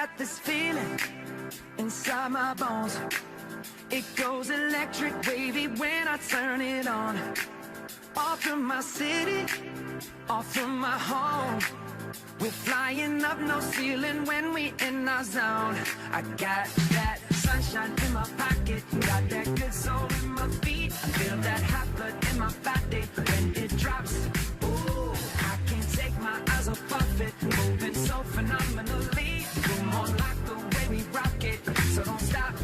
got this feeling inside my bones. It goes electric wavy when I turn it on. Off from my city, off from my home. We're flying up, no ceiling when we in our zone. I got that sunshine in my pocket, got that good soul in my feet. I feel that hot blood in my body when it drops. Ooh, I can't take my eyes off of it, moving so phenomenally. You're more like the way we rock it, so don't stop.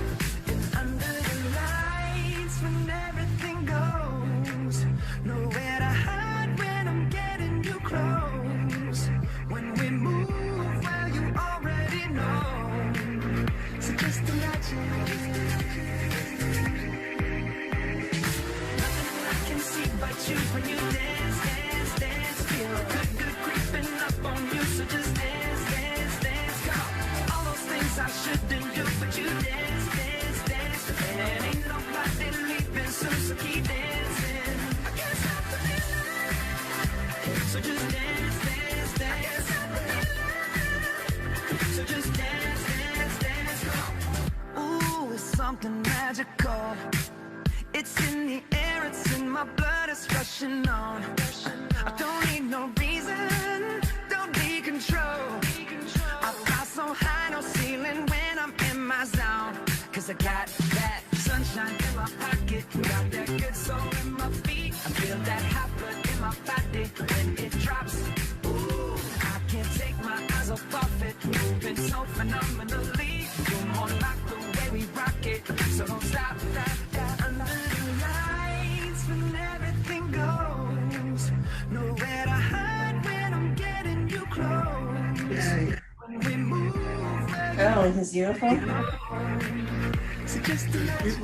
And under the lights when everything goes, nowhere to hide when I'm getting you close. When we move, well, you already know. So just imagine. Nothing I can see but you when you dance, dance, dance. Feel good, good creeping up on you. So just dance, dance, dance. Come on. All those things I shouldn't do, but you dance, dance, dance. And ain't nobody leaving soon, so keep dancing. I can't stop the feeling. So just dance, dance, dance. So just dance, dance, dance, go. Ooh, it's something magical. It's in the air, it's in my blood, it's rushing on. I don't need no reason, don't be control. I fly so high, no ceiling when I'm in my zone. Cause I got that sunshine in my pocket, got that good soul in my feet. I feel that hot blood in my body when it drops. Ooh, I can't take my eyes off of it, moving so phenomenally. You're more like the way we rock it, so don't stop. Under the lights when everything goes, nowhere to hide when I'm getting you close. When we move, Oh, in his uniform? so just imagine.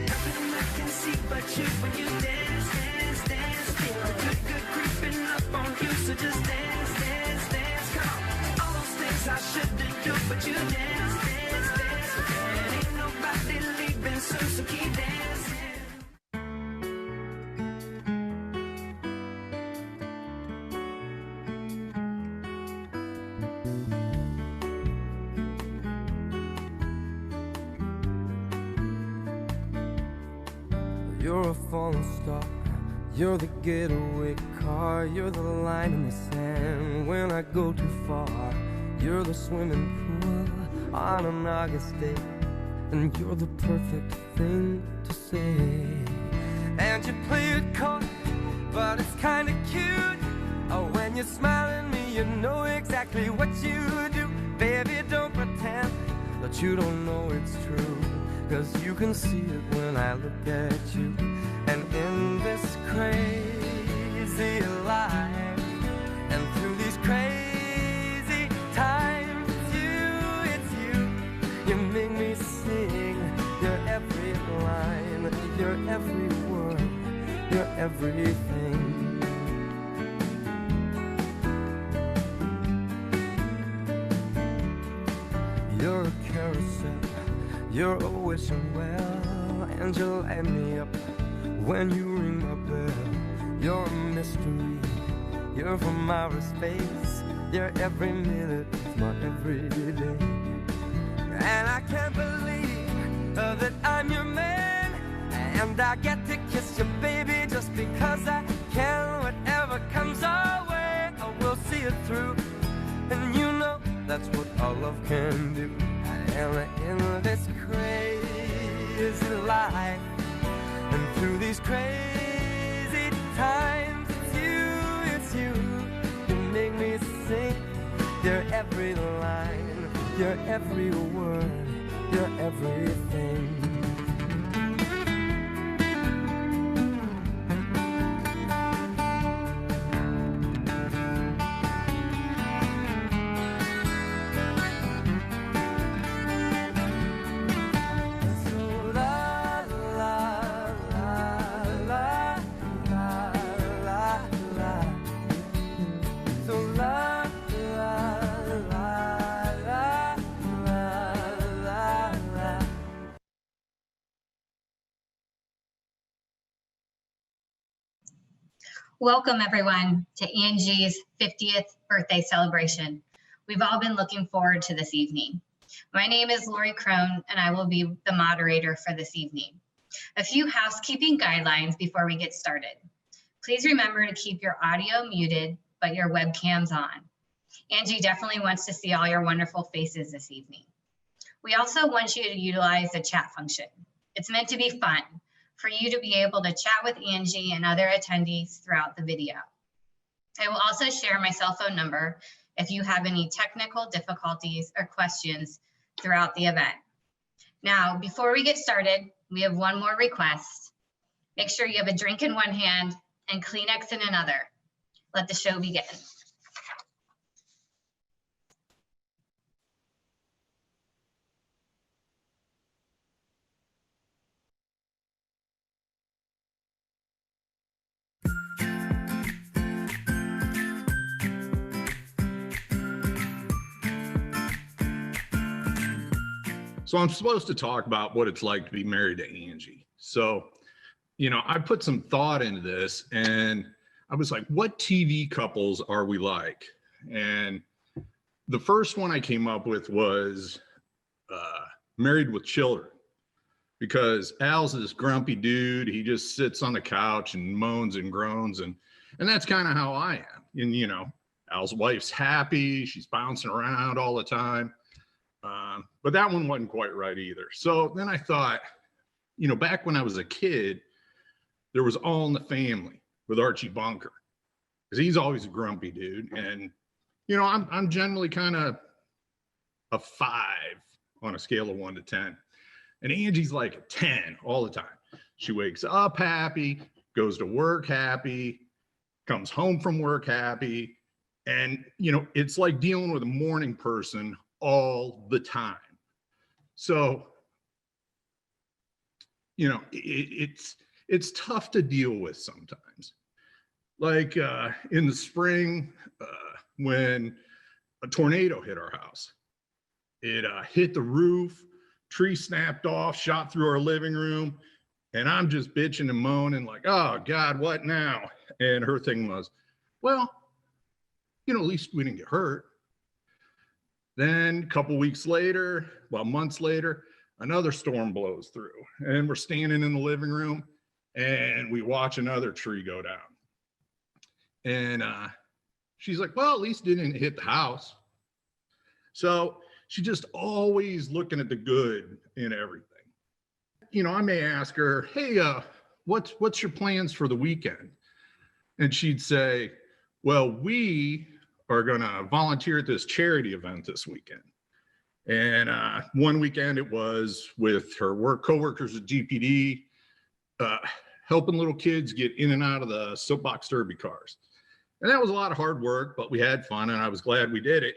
Nothing I can see but you when you dance, dance, dance. Feel good, good creeping up on you. So just dance, dance, dance. Come on. All those things I shouldn't do, but you dance, dance, dance. And ain't nobody leaving soon, so keep dancing. You're a falling star, you're the getaway car, you're the line in the sand when I go too far. You're the swimming pool on an August day, and you're the perfect thing to say. And you play it coy, but it's kinda cute. Oh, when you smile at me, you know exactly what you do. Baby, don't pretend that you don't know it's true, 'cause you can see it when I look at you. And in this crazy life, and through these crazy times, it's you, you make me sing your every line, your every word, your everything. You're a carousel, you're always well, and you light me up when you ring my bell. You're a mystery, you're from outer space, you're every minute of my everyday. And I can't believe that I'm your man, and I get to kiss you, baby, just because I can. Whatever comes our way, I will see it through, and you know that's what our love can do. And in this crazy life, and through these crazy times, it's you, you make me sing your every line, your every word, your everything. Welcome everyone to Angie's 50th birthday celebration. We've all been looking forward to this evening. My name is Lori Crone and I will be the moderator for this evening. A few housekeeping guidelines before we get started. Please remember to keep your audio muted, but your webcams on. Angie definitely wants to see all your wonderful faces this evening. We also want you to utilize the chat function. It's meant to be fun, for you to be able to chat with Angie and other attendees throughout the video. I will also share my cell phone number if you have any technical difficulties or questions throughout the event. Now, before we get started, we have one more request. Make sure you have a drink in one hand and Kleenex in another. Let the show begin. So I'm supposed to talk about what it's like to be married to Angie. So, I put some thought into this and I was like, what TV couples are we like? And the first one I came up with was Married with Children, because Al's this grumpy dude. He just sits on the couch and moans and groans. And that's kind of how I am. And, Al's wife's happy. She's bouncing around all the time. But that one wasn't quite right either. So then I thought, back when I was a kid, there was All in the Family with Archie Bunker, because he's always a grumpy dude. And, I'm generally kind of a 5 on a scale of 1 to 10. And Angie's like a 10 all the time. She wakes up happy, goes to work happy, comes home from work happy. And, it's like dealing with a morning person all the time. So, it's tough to deal with sometimes. Like in the spring, when a tornado hit our house, it hit the roof, tree snapped off, shot through our living room, and I'm just bitching and moaning like, oh God, what now? And her thing was, well, at least we didn't get hurt. Then a couple weeks later, months later, another storm blows through and we're standing in the living room and we watch another tree go down. And she's like, well, at least it didn't hit the house. So she's just always looking at the good in everything. I may ask her, hey, what's your plans for the weekend? And she'd say, well, we are going to volunteer at this charity event this weekend. And one weekend it was with her coworkers at GPD, helping little kids get in and out of the soapbox derby cars. And that was a lot of hard work, but we had fun and I was glad we did it.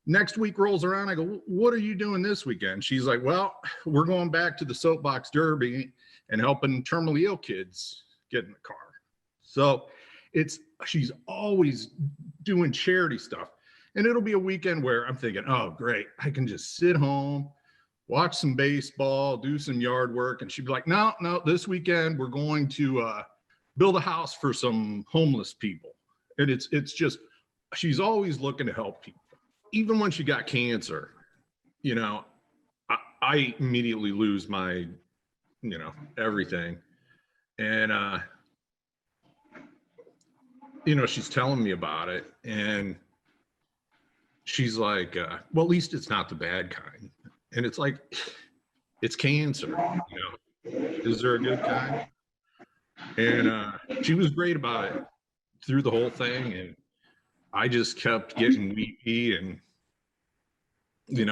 Next week rolls around, I go, what are you doing this weekend? She's like, well, we're going back to the soapbox derby and helping terminally ill kids get in the car. So she's always doing charity stuff. And it'll be a weekend where I'm thinking, oh, great, I can just sit home, watch some baseball, do some yard work. And she'd be like, no, this weekend we're going to build a house for some homeless people. And it's just, she's always looking to help people. Even when she got cancer, I immediately lose my, everything. And, she's telling me about it and she's like, well, at least it's not the bad kind. And it's like, it's cancer, is there a good kind? And she was great about it through the whole thing. And I just kept getting weepy. And,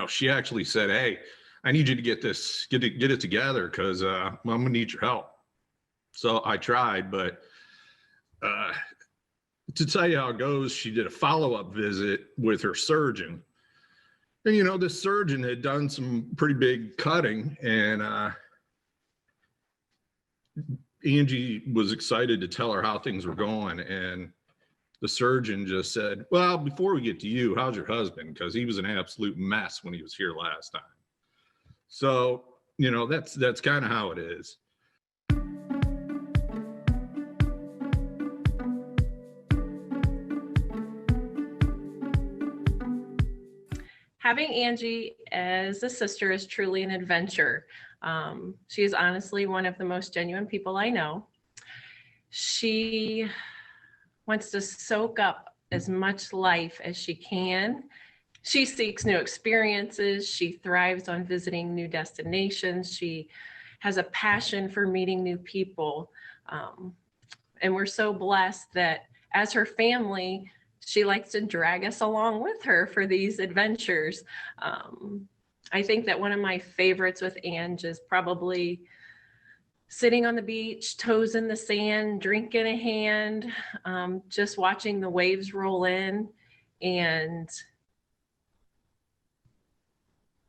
she actually said, hey, I need you to get it together because I'm gonna need your help. So I tried, but to tell you how it goes, she did a follow-up visit with her surgeon. And, this surgeon had done some pretty big cutting and Angie was excited to tell her how things were going. And the surgeon just said, well, before we get to you, how's your husband? Because he was an absolute mess when he was here last time. So, that's kind of how it is. having Angie as a sister is truly an adventure. She is honestly one of the most genuine people I know. She wants to soak up as much life as she can. She seeks new experiences. She thrives on visiting new destinations. She has a passion for meeting new people. And we're so blessed that as her family, she likes to drag us along with her for these adventures. I think that one of my favorites with Ange is probably sitting on the beach, toes in the sand, drink in a hand, just watching the waves roll in and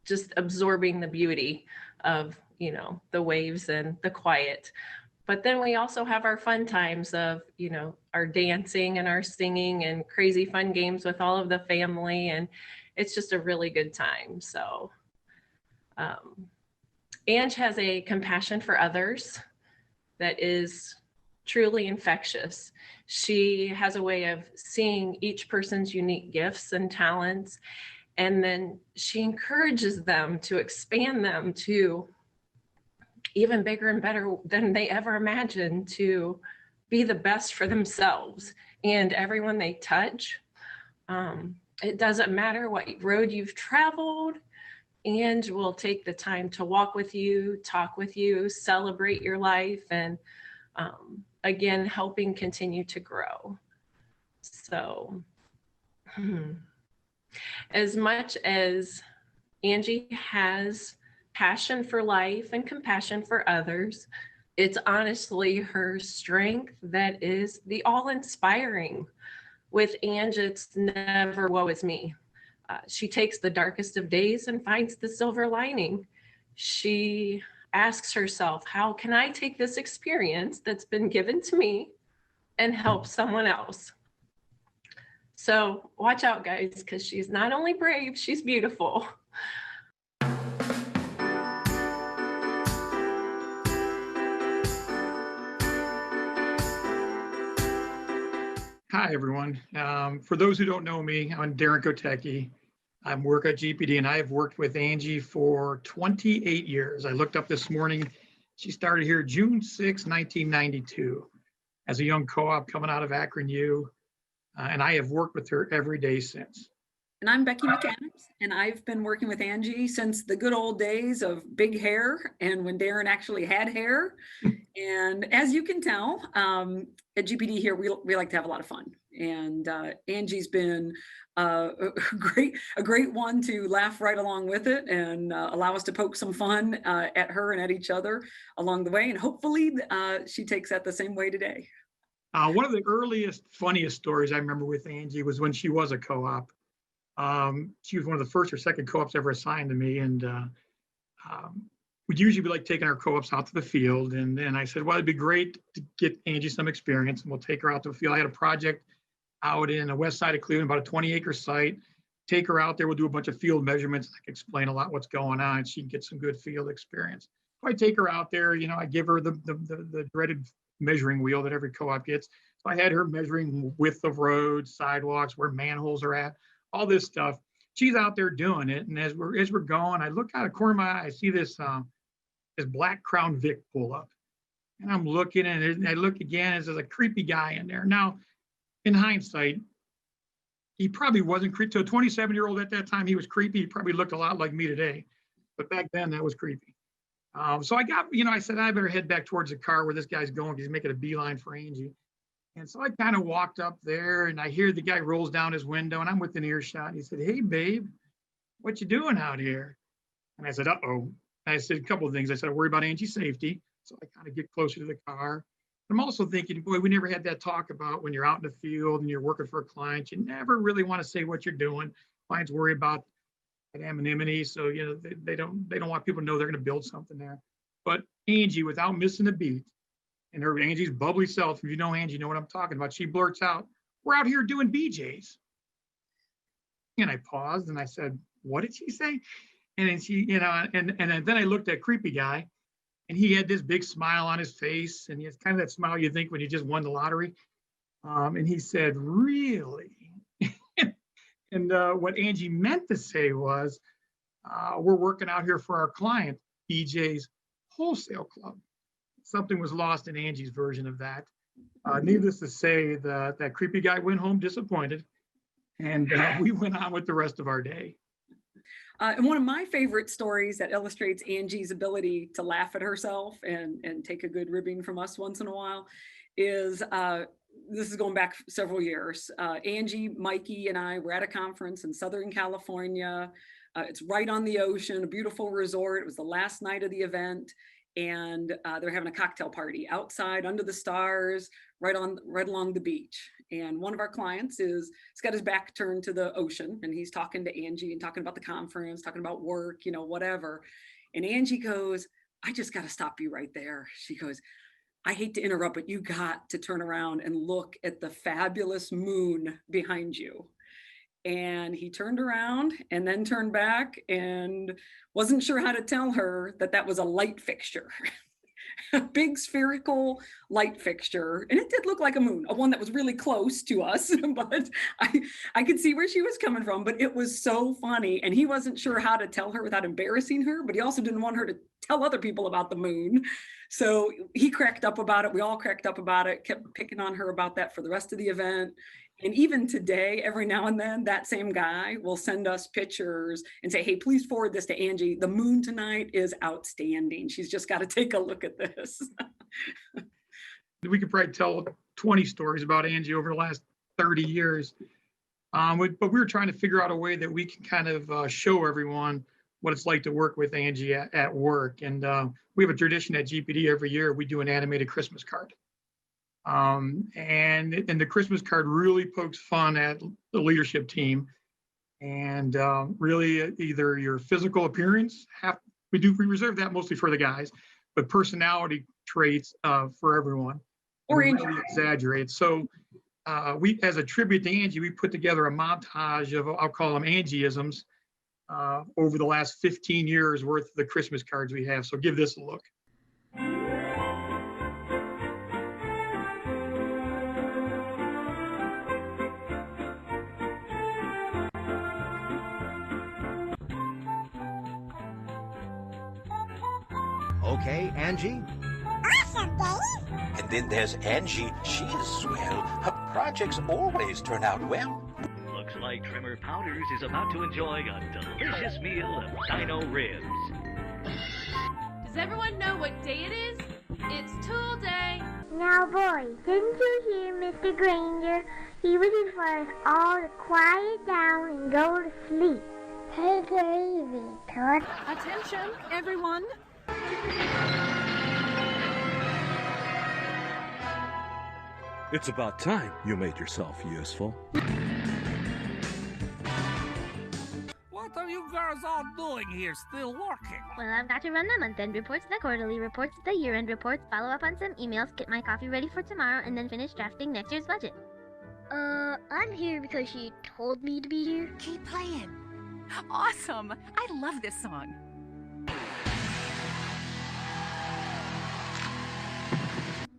just absorbing the beauty of, you know, the waves and the quiet. But then we also have our fun times of, you know, our dancing and our singing and crazy fun games with all of the family. And it's just a really good time. So Ange has a compassion for others that is truly infectious. She has a way of seeing each person's unique gifts and talents, and then she encourages them to expand them to even bigger and better than they ever imagined, to be the best for themselves and everyone they touch. It doesn't matter what road you've traveled, Ange will take the time to walk with you, talk with you, celebrate your life, and again, helping continue to grow. So as much as Angie has passion for life and compassion for others, it's honestly her strength that is the all-inspiring. With Angie, it's never woe is me. She takes the darkest of days and finds the silver lining. She asks herself, how can I take this experience that's been given to me and help someone else? So watch out, guys, because she's not only brave, she's beautiful. Hi, everyone. For those who don't know me, I'm Darren Kotecki. I work at GPD, and I have worked with Angie for 28 years. I looked up this morning. She started here June 6, 1992, as a young co-op coming out of Akron U, and I have worked with her every day since. And I'm Becky McAdams, and I've been working with Angie since the good old days of big hair and when Darren actually had hair. And as you can tell, at GPD here, we like to have a lot of fun. And Angie's been a great one to laugh right along with it and allow us to poke some fun at her and at each other along the way. And hopefully she takes that the same way today. One of the earliest, funniest stories I remember with Angie was when she was a co-op. She was one of the first or second co-ops ever assigned to me, and we'd usually be like taking our co-ops out to the field. And then I said, well, it'd be great to get Angie some experience, and we'll take her out to the field. I had a project out in the west side of Cleveland, about a 20-acre site. Take her out there, we'll do a bunch of field measurements. I can explain a lot what's going on, and she can get some good field experience. So I take her out there, you know, I give her the dreaded measuring wheel that every co-op gets. So I had her measuring width of roads, sidewalks, where manholes are at, all this stuff. She's out there doing it, and as we're going, I look out of the corner of my eye, I see this black Crown Vic pull up, and I'm looking, and I look again, and there's a creepy guy in there. Now, in hindsight, he probably wasn't creepy. To a 27-year-old at that time, he was creepy. He probably looked a lot like me today, but back then that was creepy. So I got, you know, I said I better head back towards the car where this guy's going, because he's making a beeline for Angie. And so I kind of walked up there, and I hear the guy rolls down his window, and I'm within earshot. And he said, "Hey, babe, what you doing out here?" And I said, "Uh-oh." I said a couple of things. I said, "I worry about Angie's safety." So I kind of get closer to the car. I'm also thinking, boy, we never had that talk about when you're out in the field and you're working for a client, you never really want to say what you're doing. Clients worry about anonymity. So, you know, they don't want people to know they're going to build something there. But Angie, without missing a beat, and her Angie's bubbly self, if you know Angie, you know what I'm talking about. She blurts out, "We're out here doing BJs." And I paused and I said, "What did she say?" And then she, you know, and then I looked at creepy guy, and he had this big smile on his face, and he has kind of that smile you think when you just won the lottery. And he said, "Really?" And And what Angie meant to say was, we're working out here for our client, EJ's Wholesale Club. Something was lost in Angie's version of that. Needless to say, that creepy guy went home disappointed, and we went on with the rest of our day. And one of my favorite stories that illustrates Angie's ability to laugh at herself and take a good ribbing from us once in a while is, this is going back several years. Angie, Mikey, and I were at a conference in Southern California. It's right on the ocean, a beautiful resort. It was the last night of the event. And they're having a cocktail party outside under the stars, right along the beach. And one of our clients he's got his back turned to the ocean, and he's talking to Angie and talking about the conference, talking about work, whatever. And Angie goes, "I just got to stop you right there." She goes, "I hate to interrupt, but you got to turn around and look at the fabulous moon behind you." And he turned around and then turned back and wasn't sure how to tell her that was a light fixture, a big spherical light fixture. And it did look like a moon, one that was really close to us, but I could see where she was coming from, but it was so funny. And he wasn't sure how to tell her without embarrassing her, but he also didn't want her to tell other people about the moon. So he cracked up about it. We all cracked up about it, kept picking on her about that for the rest of the event. And even today, every now and then, that same guy will send us pictures and say, "Hey, please forward this to Angie. The moon tonight is outstanding. She's just got to take a look at this." We could probably tell 20 stories about Angie over the last 30 years. But we were trying to figure out a way that we can kind of show everyone what it's like to work with Angie at work. And we have a tradition at GPD every year. We do an animated Christmas card. And the Christmas card really pokes fun at the leadership team, and really either your physical appearance, we reserve that mostly for the guys, but personality traits for everyone, or really exaggerate. So we, as a tribute to Angie, we put together a montage of, I'll call them Angieisms, over the last 15 years worth of the Christmas cards we have. So give this a look. Okay, Angie? Awesome, Dave. And then there's Angie. She's swell. Her projects always turn out well. Looks like Trimmer Powders is about to enjoy a delicious meal of dino ribs. Does everyone know what day it is? It's Tool Day. Now, boys, didn't you hear Mr. Granger? He was for us all to quiet down and go to sleep. Take it easy, Toots. Attention, everyone. It's about time you made yourself useful. What are you girls all doing here, still working? Well, I've got to run the month-end reports, the quarterly reports, the year-end reports, follow up on some emails, get my coffee ready for tomorrow, and then finish drafting next year's budget. I'm here because you told me to be here. Keep playing. Awesome. I love this song.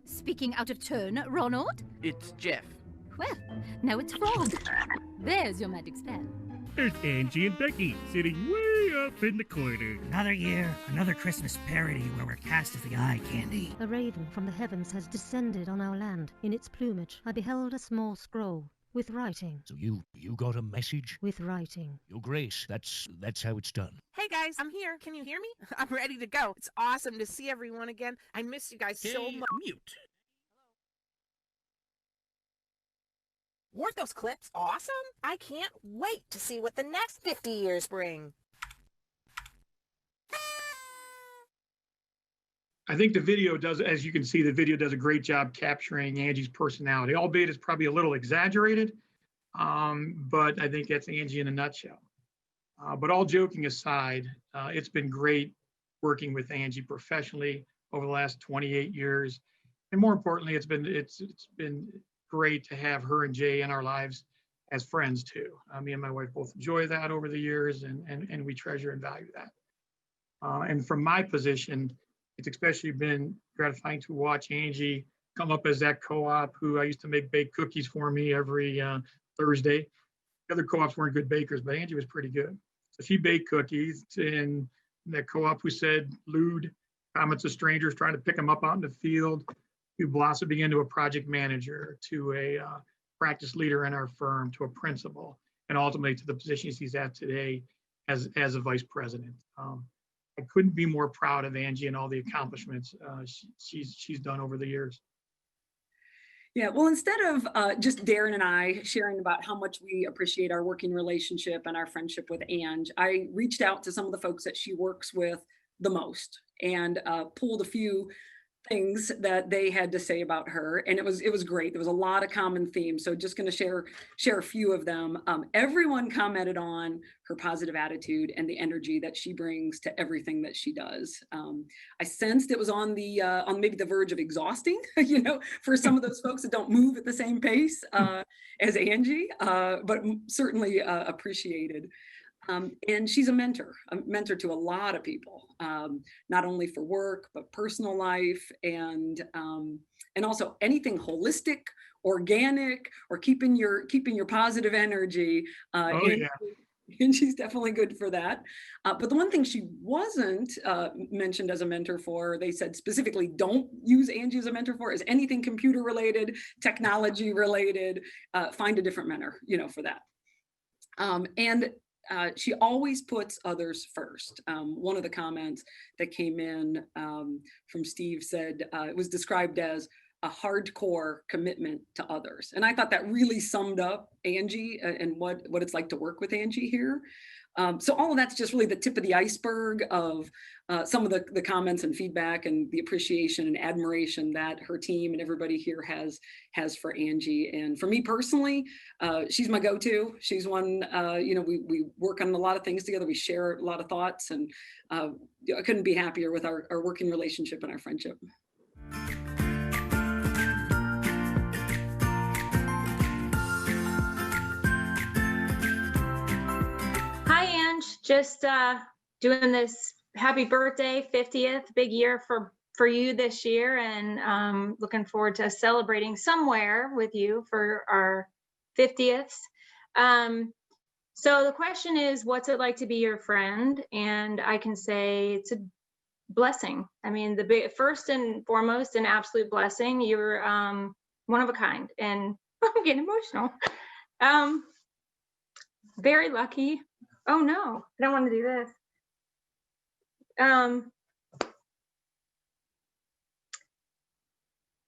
Speaking out of turn, Ronald? It's Jeff. Well, now it's Rod. There's your magic spell. There's Angie and Becky sitting way up in the corner. Another year, another Christmas parody where we're cast as the eye candy. A raven from the heavens has descended on our land. In its plumage, I beheld a small scroll with writing. So you got a message? With writing. Your Grace, that's how it's done. Hey guys, I'm here. Can you hear me? I'm ready to go. It's awesome to see everyone again. I miss you guys so much. Mute. Weren't those clips awesome? I can't wait to see what the next 50 years bring. I think the video does, as you can see, the video does a great job capturing Angie's personality, albeit it's probably a little exaggerated, but I think that's Angie in a nutshell. But all joking aside, it's been great working with Angie professionally over the last 28 years. And more importantly, it's been great to have her and Jay in our lives as friends too. Me and my wife both enjoy that over the years, and we treasure and value that. And from my position, it's especially been gratifying to watch Angie come up as that co-op who I used to make baked cookies for me every Thursday. The other co-ops weren't good bakers, but Angie was pretty good. So she baked cookies, and that co-op who said lewd comments of strangers trying to pick them up out in the field, who blossomed into a project manager, to a practice leader in our firm, to a principal, and ultimately to the position he's at today as a vice president. I couldn't be more proud of Angie and all the accomplishments she's done over the years. Yeah, well, instead of just Darren and I sharing about how much we appreciate our working relationship and our friendship with Ange, I reached out to some of the folks that she works with the most and pulled a few things that they had to say about her, and it was great. There was a lot of common themes, so just going to share a few of them. Everyone commented on her positive attitude and the energy that she brings to everything that she does. I sensed it was on maybe the verge of exhausting, for some of those folks that don't move at the same pace as Angie, but certainly appreciated. And she's a mentor to a lot of people, not only for work, but personal life, and also anything holistic, organic, or keeping your positive energy. And she's definitely good for that. But the one thing she wasn't mentioned as a mentor for, they said specifically don't use Angie as a mentor for, is anything computer related, technology related. Find a different mentor, for that. She always puts others first. One of the comments that came in from Steve said it was described as a hardcore commitment to others. And I thought that really summed up Angie and what it's like to work with Angie here. So all of that's just really the tip of the iceberg of some of the comments and feedback and the appreciation and admiration that her team and everybody here has for Angie. And for me personally, she's my go-to. She's one, we work on a lot of things together. We share a lot of thoughts, and I couldn't be happier with our working relationship and our friendship. Hi, Ange. Just doing this happy birthday, 50th, big year for you this year, and looking forward to celebrating somewhere with you for our 50th. So the question is, what's it like to be your friend? And I can say it's a blessing. I mean, first and foremost, an absolute blessing. You're one of a kind, and I'm getting emotional. Very lucky. Oh no, I don't want to do this.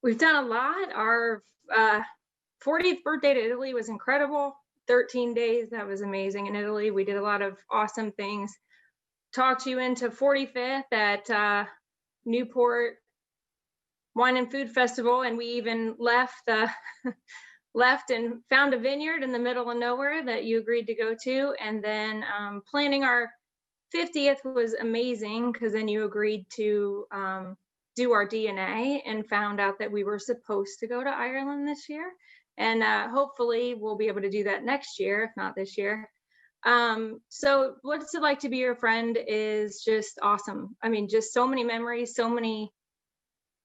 We've done a lot. Our 40th birthday to Italy was incredible. 13 days, that was amazing in Italy. We did a lot of awesome things. Talked you into 45th at Newport Wine and Food Festival, and we even left and found a vineyard in the middle of nowhere that you agreed to go to. And then planning our 50th was amazing, because then you agreed to do our DNA and found out that we were supposed to go to Ireland this year. And hopefully we'll be able to do that next year, if not this year. So what's it like to be your friend is just awesome. I mean, just so many memories, so many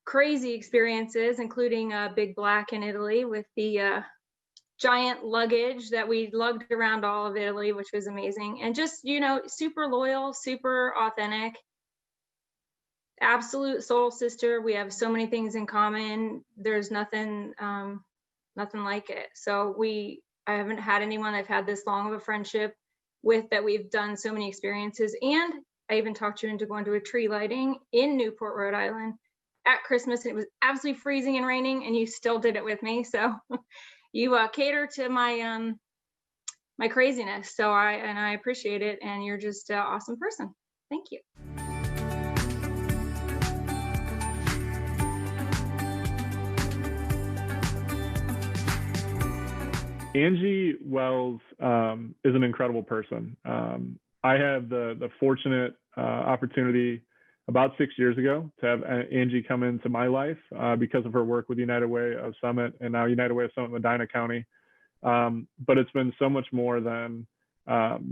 crazy experiences, including Big Black in Italy with the giant luggage that we lugged around all of Italy, which was amazing. And just, super loyal, super authentic, absolute soul sister. We have so many things in common. There's nothing like it. So I haven't had anyone I've had this long of a friendship with that we've done so many experiences. And I even talked you into going to a tree lighting in Newport, Rhode Island at Christmas, and it was absolutely freezing and raining, and you still did it with me. So you cater to my my craziness. So I appreciate it, and you're just an awesome person. Thank you. Angie Wells is an incredible person. I had the fortunate opportunity about 6 years ago to have Angie come into my life because of her work with United Way of Summit, and now United Way of Summit Medina County. But it's been so much more than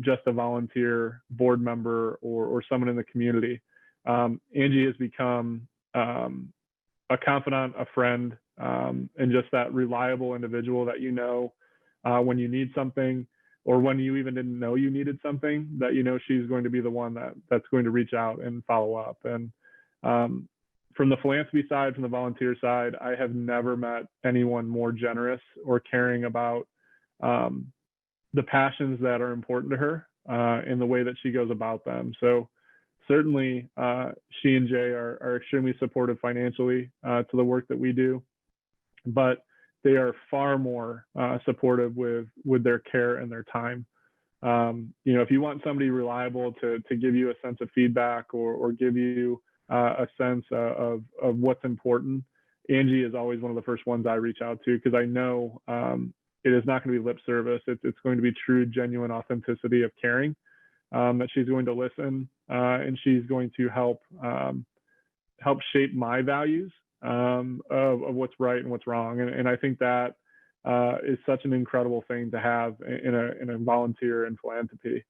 just a volunteer board member or someone in the community. Angie has become a confidant, a friend, and just that reliable individual that when you need something, or when you even didn't know you needed something, that you know she's going to be the one that's going to reach out and follow up. And from the philanthropy side, from the volunteer side, I have never met anyone more generous or caring about the passions that are important to her in the way that she goes about them. So certainly she and Jay are extremely supportive financially to the work that we do, but they are far more supportive with their care and their time. You know, if you want somebody reliable to give you a sense of feedback or give you a sense of what's important, Angie is always one of the first ones I reach out to, because I know it is not going to be lip service. It's going to be true, genuine authenticity of caring, that she's going to listen and she's going to help shape my values of what's right and what's wrong. And I think that is such an incredible thing to have in a volunteer in philanthropy.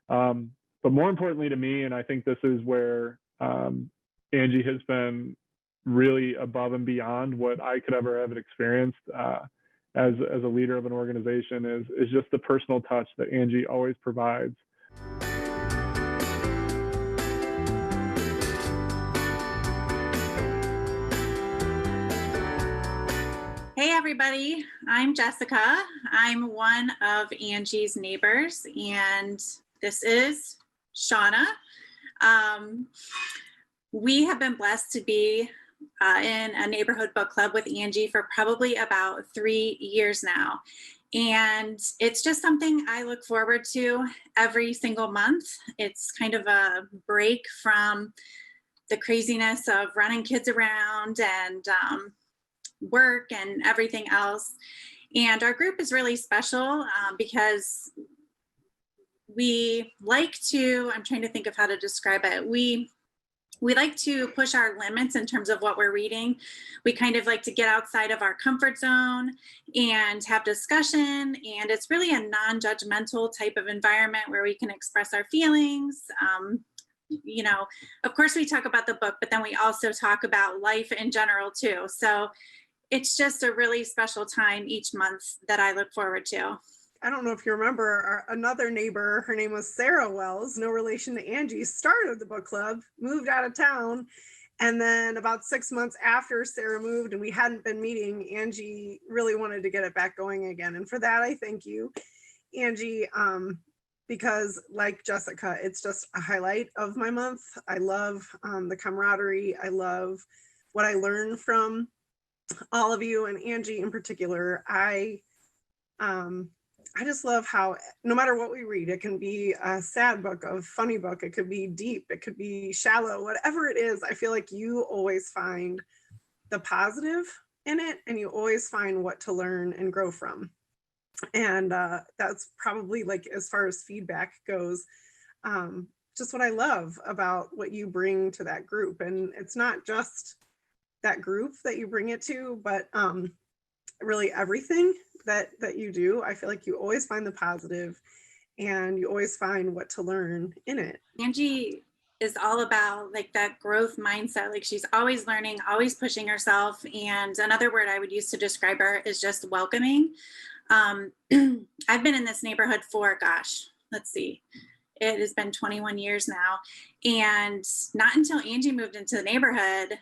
But more importantly to me, and I think this is where Angie has been really above and beyond what I could ever have experienced as a leader of an organization, is just the personal touch that Angie always provides. Hey everybody, I'm Jessica. I'm one of Angie's neighbors, and this is Shauna. We have been blessed to be in a neighborhood book club with Angie for probably about 3 years now. And it's just something I look forward to every single month. It's kind of a break from the craziness of running kids around and work and everything else. And our group is really special because we like to, I'm trying to think of how to describe it. We like to push our limits in terms of what we're reading. We kind of like to get outside of our comfort zone and have discussion. And it's really a non-judgmental type of environment where we can express our feelings. You know, of course we talk about the book, but then we also talk about life in general too. So it's just a really special time each month that I look forward to. I don't know if you remember, another neighbor, her name was Sarah Wells, no relation to Angie, started the book club, moved out of town. And then about 6 months after Sarah moved and we hadn't been meeting, Angie really wanted to get it back going again. And for that, I thank you, Angie, because like Jessica, it's just a highlight of my month. I love the camaraderie. I love what I learned from all of you, and Angie in particular. I just love how no matter what we read, it can be a sad book, a funny book, it could be deep, it could be shallow, whatever it is, I feel like you always find the positive in it and you always find what to learn and grow from. And that's probably, like, as far as feedback goes, just what I love about what you bring to that group. And it's not just that group that you bring it to, but really everything that you do. I feel like you always find the positive and you always find what to learn in it. Angie is all about like that growth mindset. Like she's always learning, always pushing herself. And another word I would use to describe her is just welcoming. I've been in this neighborhood for, let's see, it has been 21 years now. And not until Angie moved into the neighborhood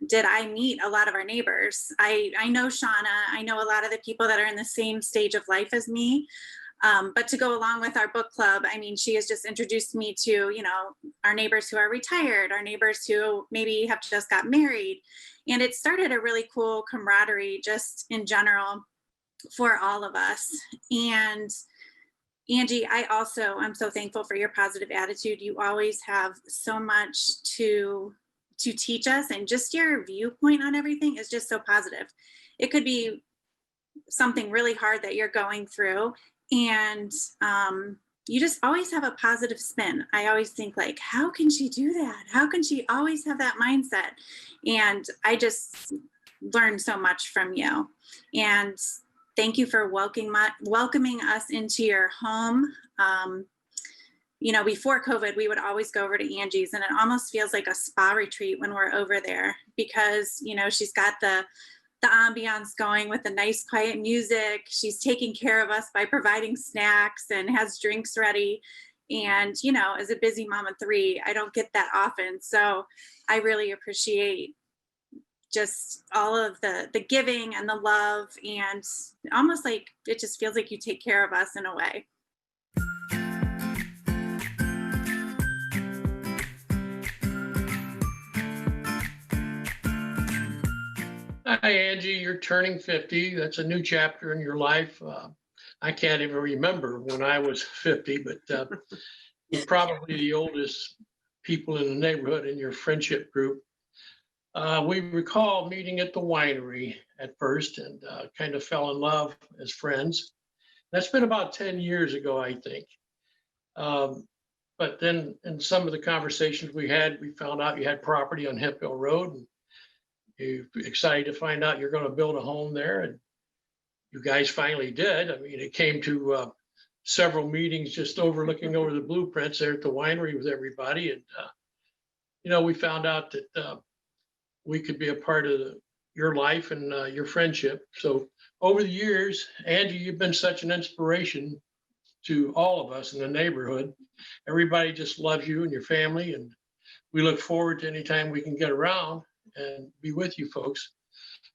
did I meet a lot of our neighbors. I know Shauna, I know a lot of the people that are in the same stage of life as me. But to go along with our book club, I mean, she has just introduced me to, you know, our neighbors who are retired, our neighbors who maybe have just got married. And it started a really cool camaraderie just in general for all of us. And Angie, I'm so thankful for your positive attitude. You always have so much to teach us, and just your viewpoint on everything is just so positive. It could be something really hard that you're going through, and you just always have a positive spin. I always think, like, how can she do that? How can she always have that mindset? And I just learned so much from you. And thank you for welcoming us into your home. You know, before COVID, we would always go over to Angie's, and it almost feels like a spa retreat when we're over there because, you know, she's got the the ambiance going with the nice quiet music. She's taking care of us by providing snacks and has drinks ready. And, you know, as a busy mom of 3, I don't get that often. So I really appreciate just all of the giving and the love, and almost like it just feels like you take care of us in a way. Hi, Angie. You're turning 50. That's a new chapter in your life. I can't even remember when I was 50, but you're probably the oldest people in the neighborhood in your friendship group. We recall meeting at the winery at first and kind of fell in love as friends. That's been about 10 years ago, I think. But then in some of the conversations we had, we found out you had property on Hemphill Road. And you're excited to find out you're going to build a home there. And you guys finally did. I mean, it came to several meetings just looking over the blueprints there at the winery with everybody. And, you know, we found out that we could be a part of your life and your friendship. So over the years, Angie, you've been such an inspiration to all of us in the neighborhood. Everybody just loves you and your family. And we look forward to any time we can get around and be with you folks.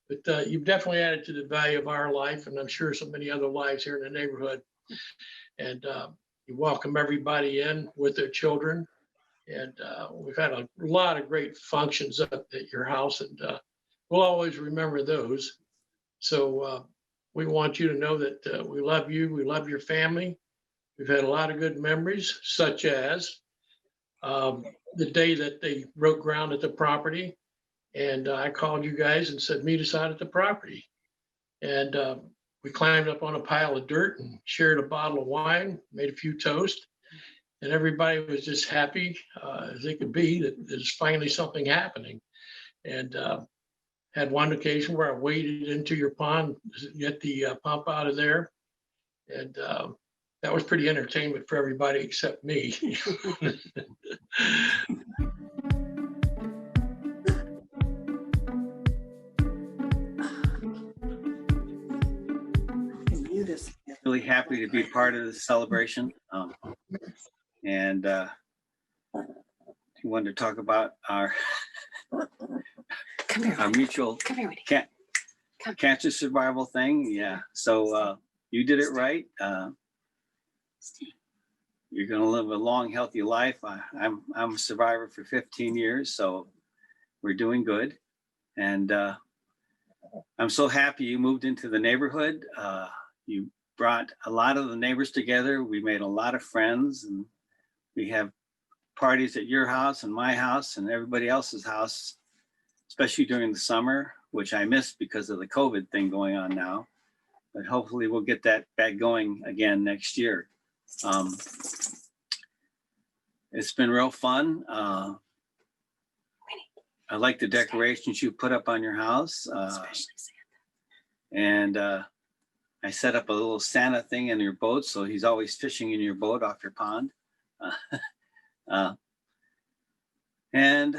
But you've definitely added to the value of our life, and I'm sure so many other lives here in the neighborhood. And you welcome everybody in with their children. And we've had a lot of great functions up at your house, and we'll always remember those. So we want you to know that we love you. We love your family. We've had a lot of good memories, such as the day that they broke ground at the property. And I called you guys and said, meet us out at the property. And we climbed up on a pile of dirt and shared a bottle of wine, made a few toasts. And everybody was just happy as they could be that there's finally something happening. And had one occasion where I waded into your pond to get the pump out of there. And that was pretty entertainment for everybody except me. Really happy to be part of this celebration. And we wanted to talk about our mutual cancer survival thing. Yeah. So you did it right. You're going to live a long, healthy life. I'm a survivor for 15 years, so we're doing good. And I'm so happy you moved into the neighborhood. You brought a lot of the neighbors together. We made a lot of friends, and we have parties at your house and my house and everybody else's house, especially during the summer, which I missed because of the COVID thing going on now. But hopefully we'll get that back going again next year. It's been real fun. I like the decorations you put up on your house. And I set up a little Santa thing in your boat, so he's always fishing in your boat off your pond. And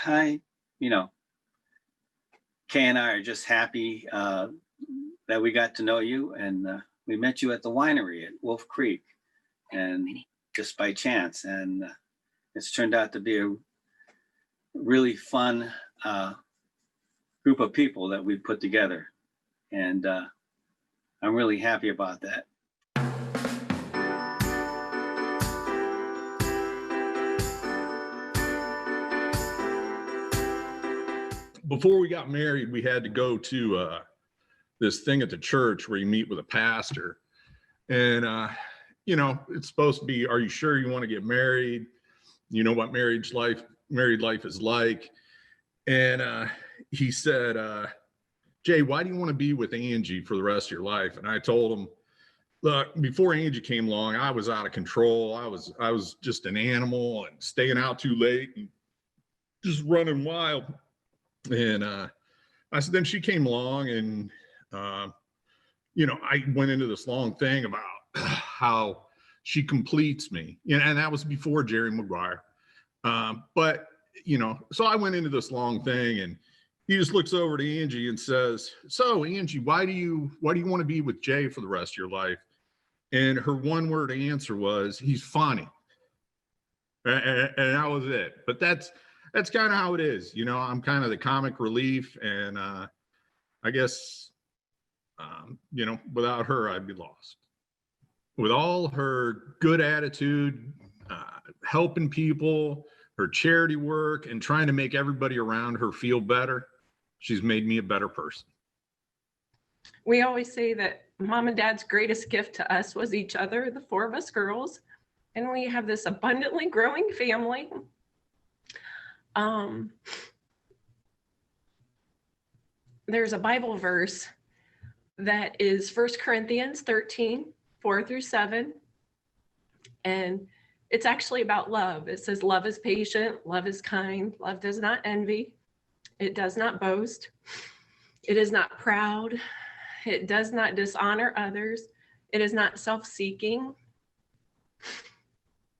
Kay and I are just happy that we got to know you, and we met you at the winery at Wolf Creek, and just by chance. And it's turned out to be a really fun group of people that we put together. And I'm really happy about that. Before we got married, we had to go to this thing at the church where you meet with a pastor. And, it's supposed to be, are you sure you want to get married? You know what married life is like. And he said, Jay, why do you want to be with Angie for the rest of your life? And I told him, look, before Angie came along, I was out of control. I was just an animal and staying out too late and just running wild. And I said, then she came along, and I went into this long thing about how she completes me. And that was before Jerry Maguire. So I went into this long thing, and he just looks over to Angie and says, "So Angie, why do you want to be with Jay for the rest of your life?" And her one word answer was, "He's funny." And that was it. But that's kind of how it is. You know, I'm kind of the comic relief, and I guess, you know, without her, I'd be lost. With all her good attitude, helping people, her charity work, and trying to make everybody around her feel better, she's made me a better person. We always say that Mom and Dad's greatest gift to us was each other, the four of us girls, and we have this abundantly growing family. There's a Bible verse that is 1 Corinthians 13, 4-7. And it's actually about love. It says, love is patient, love is kind, love does not envy, it does not boast, it is not proud, it does not dishonor others, it is not self-seeking.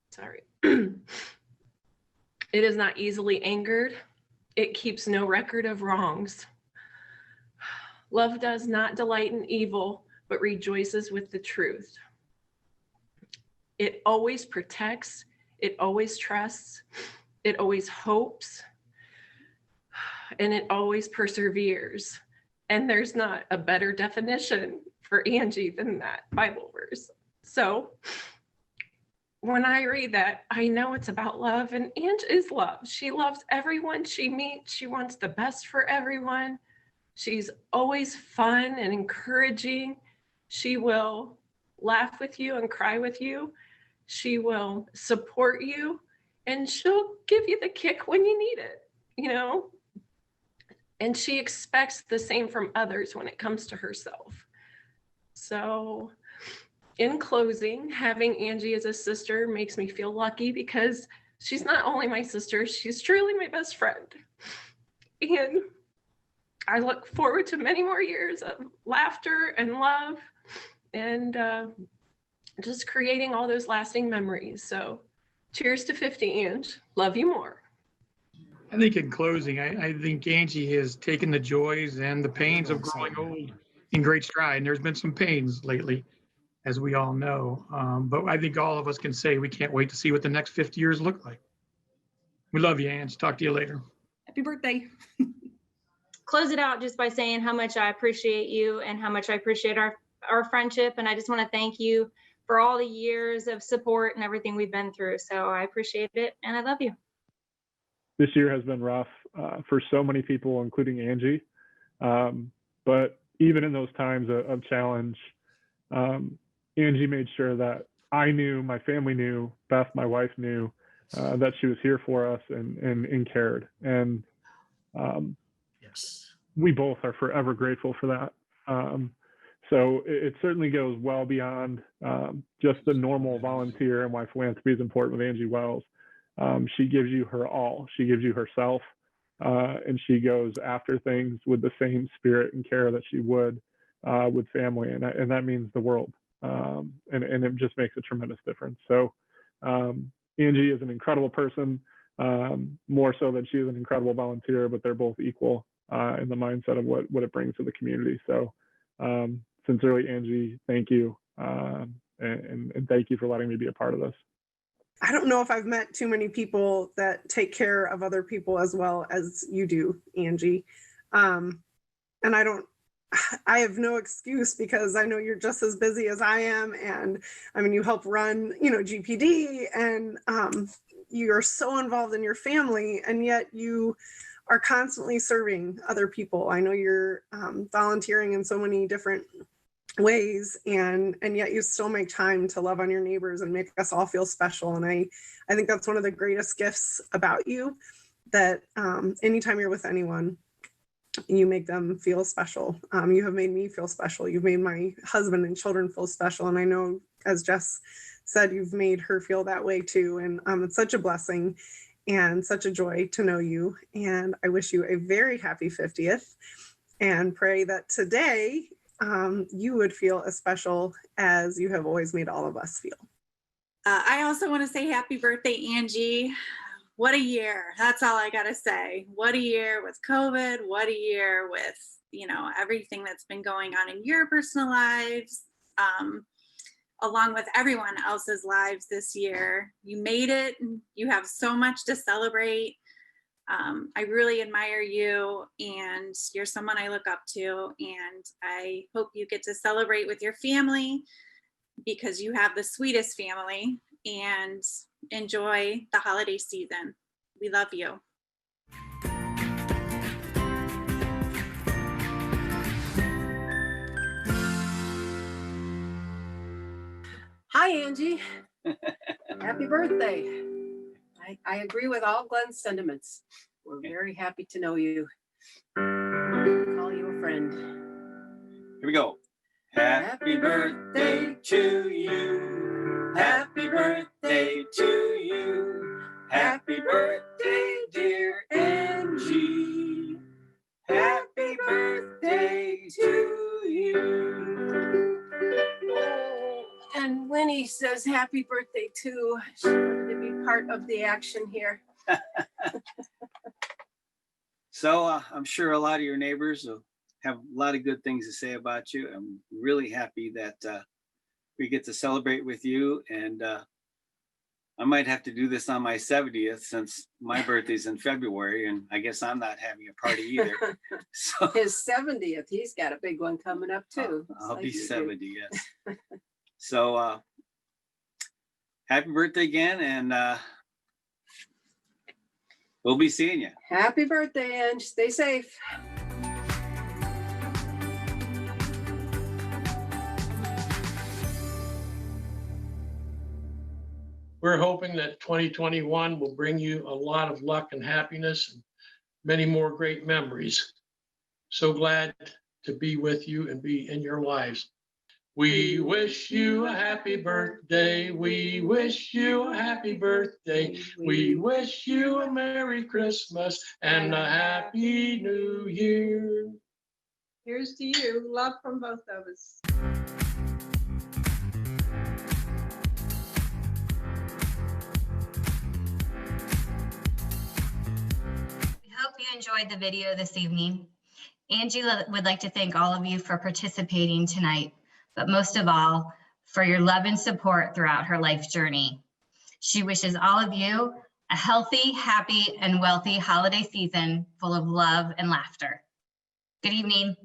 Sorry. It is not easily angered, it keeps no record of wrongs. Love does not delight in evil, but rejoices with the truth. It always protects, it always trusts, it always hopes, and it always perseveres. And there's not a better definition for Angie than that Bible verse. So when I read that, I know it's about love, and Angie is love. She loves everyone she meets. She wants the best for everyone. She's always fun and encouraging. She will laugh with you and cry with you. She will support you, and she'll give you the kick when you need it, you know? And she expects the same from others when it comes to herself. So in closing, having Angie as a sister makes me feel lucky, because she's not only my sister, she's truly my best friend. And I look forward to many more years of laughter and love, and just creating all those lasting memories. So cheers to 50, Ange. Love you more. I think in closing, I think Angie has taken the joys and the pains of growing old in great stride. And there's been some pains lately, as we all know. But I think all of us can say we can't wait to see what the next 50 years look like. We love you, Ange. Talk to you later. Happy birthday. Close it out just by saying how much I appreciate you and how much I appreciate our friendship. And I just want to thank you for all the years of support and everything we've been through. So I appreciate it, and I love you. This year has been rough for so many people, including Angie. But even in those times of challenge, Angie made sure that I knew, my family knew, Beth, my wife, knew that she was here for us and cared. And yes, we both are forever grateful for that. So it certainly goes well beyond just the normal volunteer and why philanthropy is important with Angie Wells. She gives you her all. She gives you herself, and she goes after things with the same spirit and care that she would with family, and that means the world. And it just makes a tremendous difference. So Angie is an incredible person, more so than she is an incredible volunteer, but they're both equal in the mindset of what it brings to the community. So sincerely, Angie, thank you. And thank you for letting me be a part of this. I don't know if I've met too many people that take care of other people as well as you do, Angie. And I have no excuse, because I know you're just as busy as I am. And I mean, you help run, GPD, and you are so involved in your family, and yet you are constantly serving other people. I know you're volunteering in so many different ways, and yet you still make time to love on your neighbors and make us all feel special. And I think that's one of the greatest gifts about you, that anytime you're with anyone, you make them feel special. You have made me feel special. You've made my husband and children feel special. And I know, as Jess said, you've made her feel that way too. And it's such a blessing and such a joy to know you. And I wish you a very happy 50th, and pray that today you would feel as special as you have always made all of us feel. I also want to say happy birthday, Angie. what a year. That's all I got to say. What a year with COVID. What a year with, you know, everything that's been going on in your personal lives, along with everyone else's lives this year. You made it. You have so much to celebrate. I really admire you, and you're someone I look up to, and I hope you get to celebrate with your family because you have the sweetest family, and enjoy the holiday season. We love you. Hi, Angie. Happy birthday. I agree with all Glenn's sentiments. We're very happy to know you. Call you a friend. Here we go. Happy birthday to you. Happy birthday to you. Happy birthday, dear Angie. Happy birthday to you. And Winnie says happy birthday too. She wanted to be part of the action here. So I'm sure a lot of your neighbors will have a lot of good things to say about you. I'm really happy that we get to celebrate with you. And I might have to do this on my 70th since my birthday's in February, and I guess I'm not having a party either. So His 70th, he's got a big one coming up too. I'll be 70, yes. So happy birthday again, and we'll be seeing you. Happy birthday, Ange. Stay safe. We're hoping that 2021 will bring you a lot of luck and happiness and many more great memories. So glad to be with you and be in your lives. We wish you a happy birthday. We wish you a happy birthday. We wish you a Merry Christmas and a Happy New Year. Here's to you. Love from both of us. We hope you enjoyed the video this evening. Angie would like to thank all of you for participating tonight, but most of all, for your love and support throughout her life journey. She wishes all of you a healthy, happy, and wealthy holiday season full of love and laughter. Good evening.